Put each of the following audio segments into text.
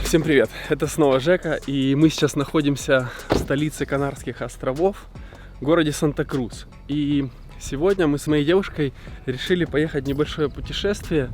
Всем привет! Это снова Жека, и мы сейчас находимся в столице Канарских островов, в городе Санта-Крус. И сегодня мы с моей девушкой решили поехать в небольшое путешествие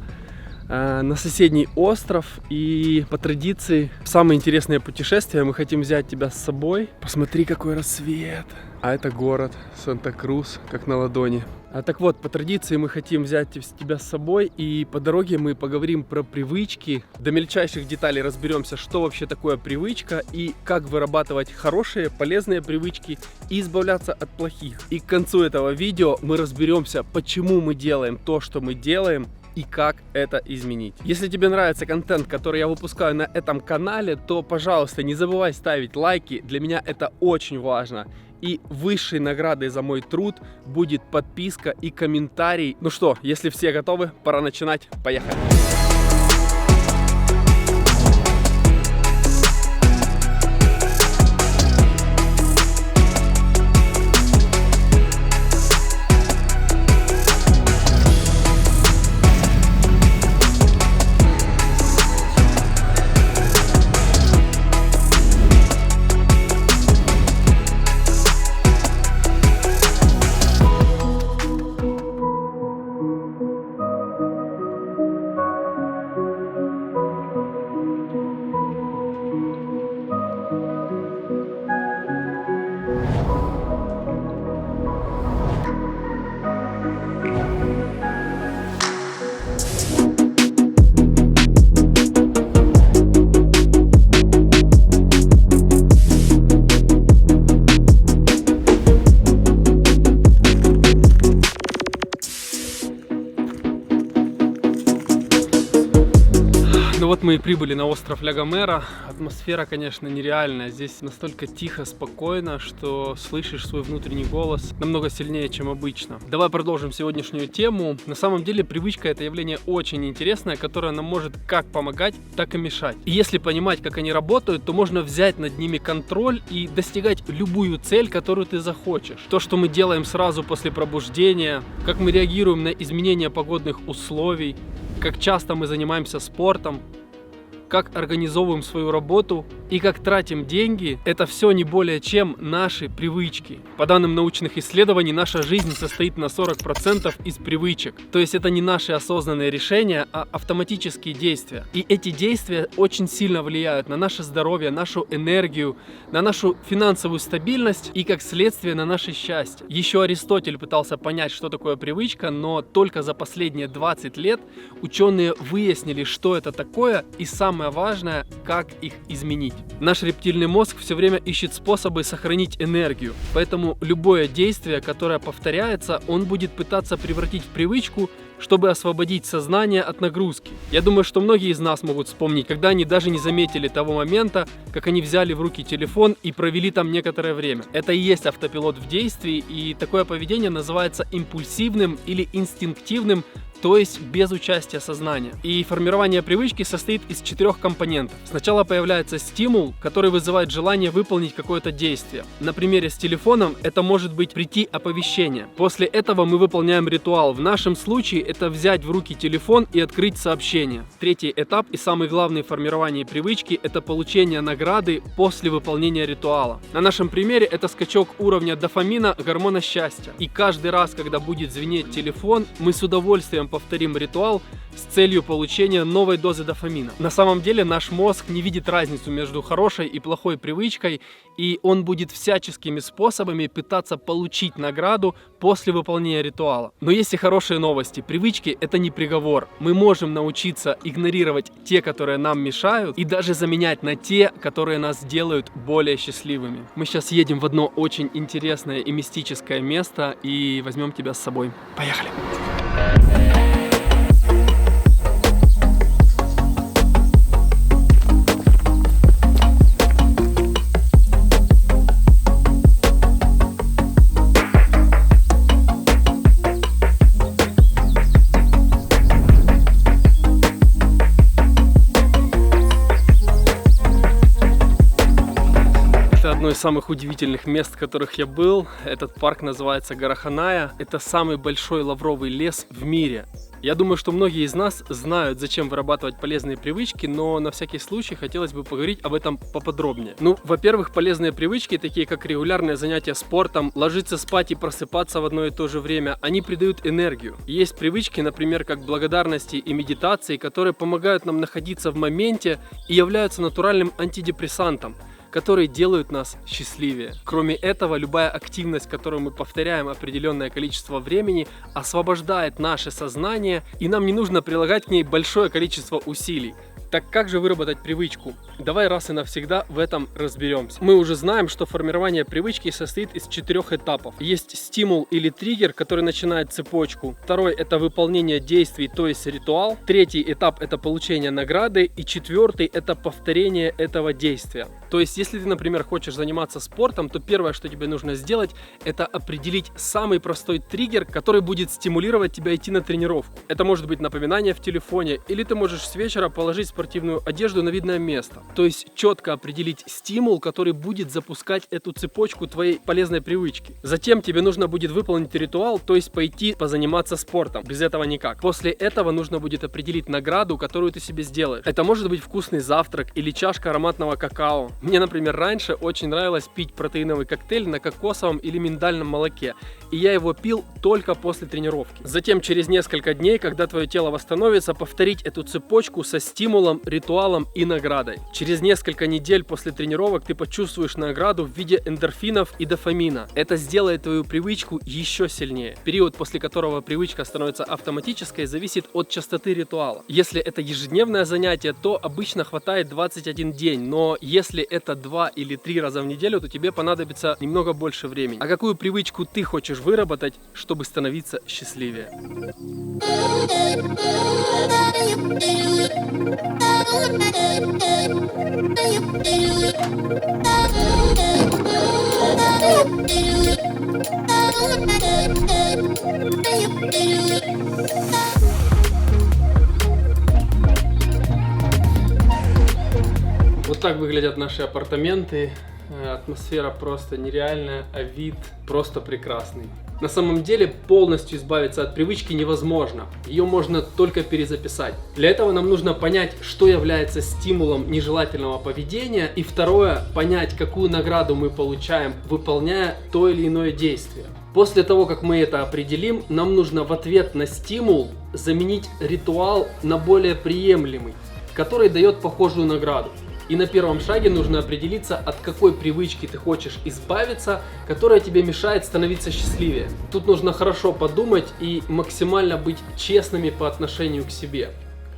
на соседний остров. И по традиции, в самое интересное путешествие мы хотим взять тебя с собой. Посмотри, какой рассвет! А это город Санта-Крус, как на ладони. Так вот, по традиции мы хотим взять тебя с собой, и по дороге мы поговорим про привычки, до мельчайших деталей разберемся, что вообще такое привычка и как вырабатывать хорошие, полезные привычки и избавляться от плохих. И к концу этого видео мы разберемся, почему мы делаем то, что мы делаем, и как это изменить. Если тебе нравится контент, который я выпускаю на этом канале, то, пожалуйста, не забывай ставить лайки, для меня это очень важно. И высшей наградой за мой труд будет подписка и комментарий. Ну что, если все готовы, пора начинать. Поехали! Ну вот мы и прибыли на остров Ля Гомера. Атмосфера, конечно, нереальная. Здесь настолько тихо, спокойно, что слышишь свой внутренний голос намного сильнее, чем обычно. Давай продолжим сегодняшнюю тему. На самом деле привычка — это явление очень интересное, которое нам может как помогать, так и мешать. И если понимать, как они работают, то можно взять над ними контроль и достигать любую цель, которую ты захочешь. То, что мы делаем сразу после пробуждения, как мы реагируем на изменения погодных условий, как часто мы занимаемся спортом, как организовываем свою работу и как тратим деньги, это все не более чем наши привычки. По данным научных исследований, наша жизнь состоит на 40% из привычек. То есть это не наши осознанные решения, а автоматические действия. И эти действия очень сильно влияют на наше здоровье, нашу энергию, на нашу финансовую стабильность и, как следствие, на наше счастье. Еще Аристотель пытался понять, что такое привычка, но только за последние 20 лет ученые выяснили, что это такое, и самое важное, как их изменить. Наш рептильный мозг все время ищет способы сохранить энергию, поэтому любое действие, которое повторяется, он будет пытаться превратить в привычку, чтобы освободить сознание от нагрузки. Я думаю, что многие из нас могут вспомнить, когда они даже не заметили того момента, как они взяли в руки телефон и провели там некоторое время. Это и есть автопилот в действии, и такое поведение называется импульсивным или инстинктивным, то есть без участия сознания. И формирование привычки состоит из 4 компонентов. Сначала появляется стимул, который вызывает желание выполнить какое-то действие. На примере с телефоном это может быть прийти оповещение. После этого мы выполняем ритуал. В нашем случае это взять в руки телефон и открыть сообщение. Третий этап и самый главный в формировании привычки — это получение награды после выполнения ритуала. На нашем примере это скачок уровня дофамина, гормона счастья. И каждый раз, когда будет звенеть телефон, мы с удовольствием повторим ритуал с целью получения новой дозы дофамина. На самом деле наш мозг не видит разницу между хорошей и плохой привычкой, и он будет всяческими способами пытаться получить награду после выполнения ритуала. Но есть и хорошие новости. Привычки — это не приговор. Мы можем научиться игнорировать те, которые нам мешают, и даже заменять на те, которые нас делают более счастливыми. Мы сейчас едем в одно очень интересное и мистическое место и возьмем тебя с собой. Поехали! из самых удивительных мест, в которых я был. Этот парк называется Гараханая. Это самый большой лавровый лес в мире. Я думаю, что многие из нас знают, зачем вырабатывать полезные привычки, но на всякий случай хотелось бы поговорить об этом поподробнее. Ну, во-первых, полезные привычки, такие как регулярное занятие спортом, ложиться спать и просыпаться в одно и то же время, они придают энергию. Есть привычки, например, как благодарности и медитации, которые помогают нам находиться в моменте и являются натуральным антидепрессантом, которые делают нас счастливее. Кроме этого, любая активность, которую мы повторяем определенное количество времени, освобождает наше сознание, и нам не нужно прилагать к ней большое количество усилий. Так как же выработать привычку? Давай раз и навсегда в этом разберемся. Мы уже знаем, что формирование привычки состоит из 4 этапов. Есть стимул или триггер, который начинает цепочку. Второй – это выполнение действий, то есть ритуал. Третий этап – это получение награды. И четвертый – это повторение этого действия. То есть, если ты, например, хочешь заниматься спортом, то первое, что тебе нужно сделать, это определить самый простой триггер, который будет стимулировать тебя идти на тренировку. Это может быть напоминание в телефоне, или ты можешь с вечера положить спортивную одежду на видное место. То есть четко определить стимул, который будет запускать эту цепочку твоей полезной привычки. Затем тебе нужно будет выполнить ритуал, то есть пойти позаниматься спортом. Без этого никак. После этого нужно будет определить награду, которую ты себе сделаешь. Это может быть вкусный завтрак или чашка ароматного какао. Мне, например, раньше очень нравилось пить протеиновый коктейль на кокосовом или миндальном молоке. И я его пил только после тренировки. Затем через несколько дней, когда твое тело восстановится, повторить эту цепочку со стимулом, ритуалом и наградой. Через несколько недель после тренировок ты почувствуешь награду в виде эндорфинов и дофамина. Это сделает твою привычку еще сильнее. Период, после которого привычка становится автоматической, зависит от частоты ритуала. Если это ежедневное занятие, то обычно хватает 21 день, но если это 2 или 3 раза в неделю, то тебе понадобится немного больше времени. А какую привычку ты хочешь выработать, чтобы становиться счастливее? Вот так выглядят наши апартаменты. Атмосфера просто нереальная, а вид просто прекрасный. На самом деле полностью избавиться от привычки невозможно. Ее можно только перезаписать. Для этого нам нужно понять, что является стимулом нежелательного поведения. И второе, понять, какую награду мы получаем, выполняя то или иное действие. После того, как мы это определим, нам нужно в ответ на стимул заменить ритуал на более приемлемый, который дает похожую награду. И на первом шаге нужно определиться, от какой привычки ты хочешь избавиться, которая тебе мешает становиться счастливее. Тут нужно хорошо подумать и максимально быть честными по отношению к себе.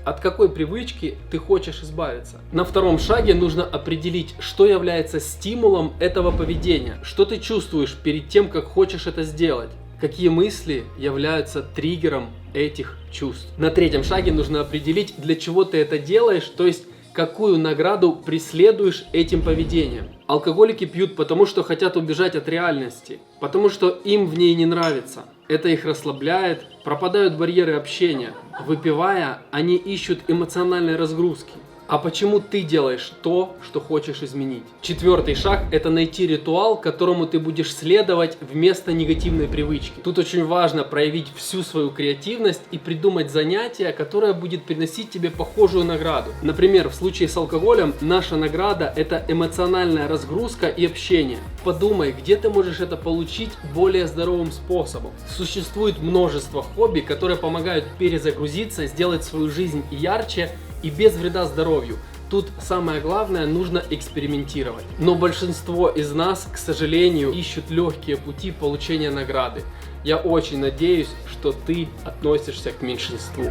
От какой привычки ты хочешь избавиться? На втором шаге нужно определить, что является стимулом этого поведения. Что ты чувствуешь перед тем, как хочешь это сделать? Какие мысли являются триггером этих чувств? На третьем шаге нужно определить, для чего ты это делаешь, то есть какую награду преследуешь этим поведением. Алкоголики пьют потому, что хотят убежать от реальности, потому что им в ней не нравится. Это их расслабляет, пропадают барьеры общения. Выпивая, они ищут эмоциональной разгрузки. А почему ты делаешь то, что хочешь изменить? Четвертый шаг – это найти ритуал, которому ты будешь следовать вместо негативной привычки. Тут очень важно проявить всю свою креативность и придумать занятие, которое будет приносить тебе похожую награду. Например, в случае с алкоголем наша награда – это эмоциональная разгрузка и общение. Подумай, где ты можешь это получить более здоровым способом. Существует множество хобби, которые помогают перезагрузиться, сделать свою жизнь ярче и без вреда здоровью. Тут самое главное, нужно экспериментировать. Но большинство из нас, к сожалению, ищут легкие пути получения награды. Я очень надеюсь, что ты относишься к меньшинству.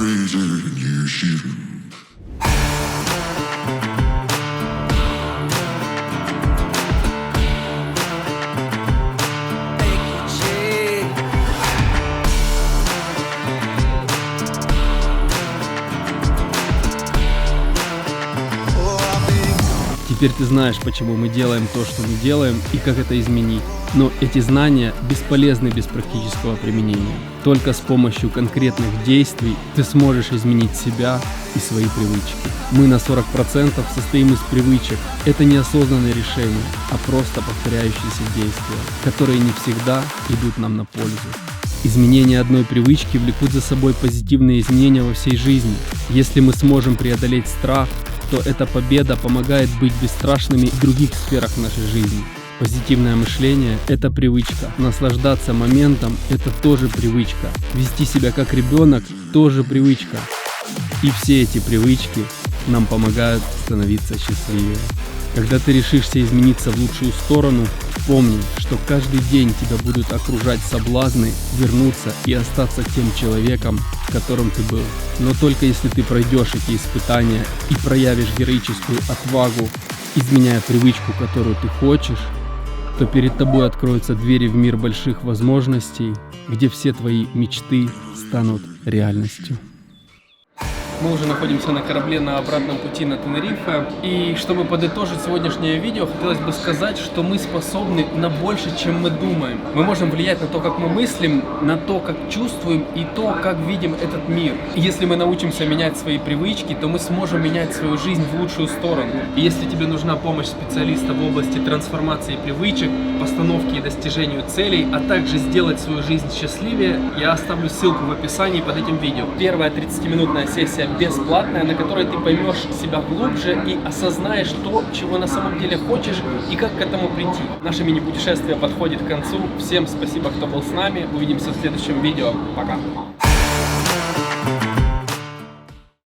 Raising you. Теперь ты знаешь, почему мы делаем то, что мы делаем, и как это изменить. Но эти знания бесполезны без практического применения. Только с помощью конкретных действий ты сможешь изменить себя и свои привычки. Мы на 40% состоим из привычек. Это неосознанные решения, а просто повторяющиеся действия, которые не всегда идут нам на пользу. Изменения одной привычки влекут за собой позитивные изменения во всей жизни. Если мы сможем преодолеть страх, то эта победа помогает быть бесстрашными в других сферах нашей жизни. Позитивное мышление – это привычка. Наслаждаться моментом – это тоже привычка. Вести себя как ребенок – тоже привычка. И все эти привычки нам помогают становиться счастливее. Когда ты решишься измениться в лучшую сторону, помни, что каждый день тебя будут окружать соблазны вернуться и остаться тем человеком, которым ты был. Но только если ты пройдешь эти испытания и проявишь героическую отвагу, изменяя привычку, которую ты хочешь, то перед тобой откроются двери в мир больших возможностей, где все твои мечты станут реальностью. Мы уже находимся на корабле на обратном пути на Тенерифе. И чтобы подытожить сегодняшнее видео, хотелось бы сказать, что мы способны на больше, чем мы думаем. Мы можем влиять на то, как мы мыслим, на то, как чувствуем и то, как видим этот мир. И если мы научимся менять свои привычки, то мы сможем менять свою жизнь в лучшую сторону. И если тебе нужна помощь специалиста в области трансформации привычек, постановки и достижению целей, а также сделать свою жизнь счастливее, я оставлю ссылку в описании под этим видео. Первая 30-минутная сессия бесплатная, на которой ты поймешь себя глубже и осознаешь то, чего на самом деле хочешь и как к этому прийти. Наше мини-путешествие подходит к концу. Всем спасибо, кто был с нами. Увидимся в следующем видео. Пока!